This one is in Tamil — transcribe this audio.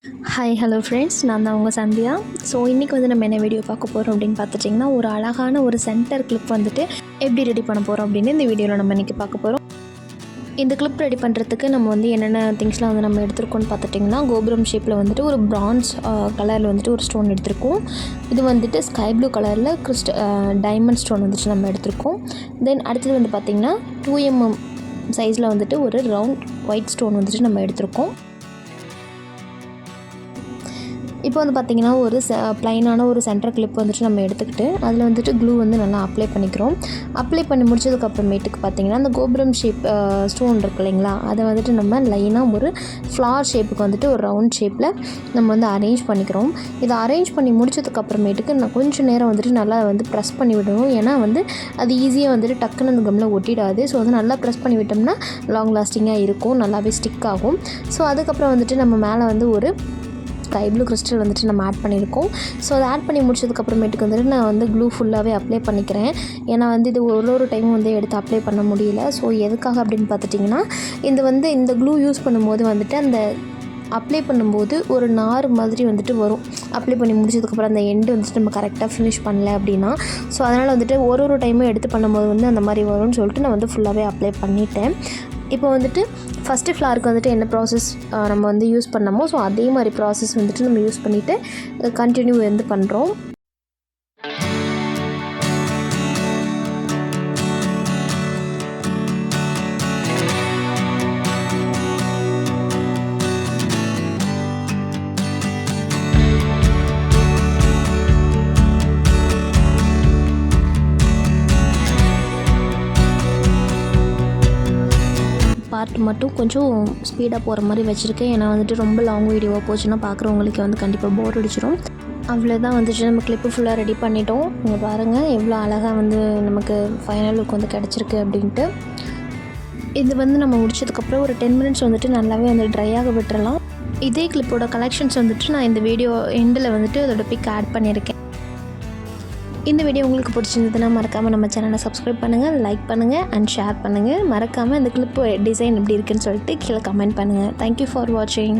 ஹாய் ஹலோ ஃப்ரெண்ட்ஸ், நான் தான் உங்கள் சந்தியா. ஸோ இன்றைக்கி வந்து நம்ம என்ன வீடியோ பார்க்க போகிறோம் அப்படின்னு பார்த்துட்டிங்கன்னா, ஒரு அழகான ஒரு சென்டர் கிளிப் வந்துட்டு எப்படி ரெடி பண்ண போகிறோம் அப்படின்னு இந்த வீடியோவில் நம்ம இன்றைக்கி பார்க்க போகிறோம். இந்த கிளிப் ரெடி பண்ணுறதுக்கு நம்ம வந்து என்னென்ன திங்ஸ்லாம் வந்து நம்ம எடுத்துருக்கோம்னு பார்த்துட்டிங்கன்னா, கோபுரம் ஷேப்பில் வந்துட்டு ஒரு பிரான்ஸ் கலரில் வந்துட்டு ஒரு ஸ்டோன் எடுத்திருக்கோம். இது வந்துட்டு ஸ்கை ப்ளூ கலரில் டைமண்ட் ஸ்டோன் வந்துட்டு நம்ம எடுத்திருக்கோம். தென் அடுத்தது வந்து பார்த்திங்கன்னா 2mm சைஸில் வந்துட்டு ஒரு ரவுண்ட் ஒயிட் ஸ்டோன் வந்துட்டு நம்ம எடுத்திருக்கோம். இப்போ வந்து பார்த்திங்கன்னா ஒரு ப்ளைனான ஒரு சென்டர் கிளிப் வந்துட்டு நம்ம எடுத்துக்கிட்டு அதில் வந்துட்டு க்ளூ வந்து நல்லா அப்ளை பண்ணிக்கிறோம். அப்ளை பண்ணி முடிச்சதுக்கப்புறமேட்டுக்கு பார்த்திங்கன்னா அந்த கோபுரம் ஷேப் ஸ்டோன் இருக்கு இல்லைங்களா, அதை வந்துட்டு நம்ம லைனாக ஒரு ஃப்ளார் ஷேப்புக்கு வந்துட்டு ஒரு ரவுண்ட் ஷேப்பில் நம்ம வந்து அரேஞ்ச் பண்ணிக்கிறோம். இதை அரேஞ்ச் பண்ணி முடிச்சதுக்கப்புறமேட்டுக்கு நான் கொஞ்சம் நேரம் வந்துட்டு நல்லா வந்து ப்ரெஸ் பண்ணி விடணும். ஏன்னா வந்து அது ஈஸியாக வந்துட்டு டக்குன்னு அந்த கம்மில் ஒட்டிடாது. ஸோ வந்து நல்லா ப்ரெஸ் பண்ணி விட்டோம்னா லாங் லாஸ்டிங்காக இருக்கும், நல்லாவே ஸ்டிக் ஆகும். ஸோ அதுக்கப்புறம் வந்துட்டு நம்ம மேலே வந்து ஒரு ஸ்கை ப்ளூ கிறிஸ்டல் வந்துட்டு நம்ம ஆட் பண்ணியிருக்கோம். ஸோ அதை ஆட் பண்ணி முடிச்சதுக்கப்புறமேட்டுக்கு வந்துட்டு நான் வந்து க்ளூ ஃபுல்லாகவே அப்ளை பண்ணிக்கிறேன். ஏன்னா வந்து இது ஒரு டைமும் வந்து எடுத்து அப்ளை பண்ண முடியல. ஸோ எதுக்காக அப்படின்னு பார்த்துட்டிங்கன்னா, இந்த க்ளூ யூஸ் பண்ணும்போது வந்துட்டு அந்த அப்ளை பண்ணும்போது ஒரு நார் மாதிரி வந்துட்டு வரும். அப்ளை பண்ணி முடிச்சதுக்கப்புறம் அந்த எண்டு வந்துட்டு நம்ம கரெக்டாக ஃபினிஷ் பண்ணல அப்படின்னா. ஸோ அதனால் வந்துட்டு ஒரு டைமும் எடுத்து பண்ணும்போது வந்து அந்த மாதிரி வரும்னு சொல்லிட்டு நான் வந்து ஃபுல்லாகவே அப்ளை பண்ணிட்டேன். இப்போ வந்துட்டு ஃபஸ்ட்டு ஃப்ளாருக்கு வந்துட்டு என்ன ப்ராசஸ் நம்ம வந்து யூஸ் பண்ணமோ ஸோ அதே மாதிரி ப்ராசஸ் வந்துட்டு நம்ம யூஸ் பண்ணிவிட்டு கண்டினியூ வந்து பண்ணுறோம். பார்ட் மட்டும் கொஞ்சம் ஸ்பீடாக போகிற மாதிரி வச்சுருக்கேன். ஏன்னா வந்துட்டு ரொம்ப லாங் வீடியோவாக போச்சுன்னா பார்க்குறவங்களுக்கு வந்து கண்டிப்பாக போர் அடிச்சிடும். அவ்வளோதான் வந்துட்டு நம்ம கிளிப்பு ஃபுல்லாக ரெடி பண்ணிட்டோம். நீங்கள் பாருங்கள் எவ்வளோ அழகாக வந்து நமக்கு ஃபைனல் லுக் வந்து கிடச்சிருக்கு அப்படின்ட்டு. இது வந்து நம்ம முடிச்சதுக்கப்புறம் ஒரு 10 மினிட்ஸ் வந்துட்டு நல்லாவே வந்து ட்ரை ஆக விட்டுறலாம். இதே கிளிப்போட கலெக்ஷன்ஸ் வந்துட்டு நான் இந்த வீடியோ எண்டில் வந்துட்டு அதோட பிக் ஆட் பண்ணியிருக்கேன். இந்த வீடியோ உங்களுக்கு பிடிச்சிருந்ததுன்னா மறக்காமல் நம்ம சேனலை சப்ஸ்கிரைப் பண்ணுங்கள், லைக் பண்ணுங்கள் அண்ட் ஷேர் பண்ணுங்கள். மறக்காமல் இந்த கிளிப்பு டிசைன் எப்படி இருக்குன்னு சொல்லிட்டு கீழே கமெண்ட் பண்ணுங்கள். தேங்க்யூ ஃபார் வாட்சிங்.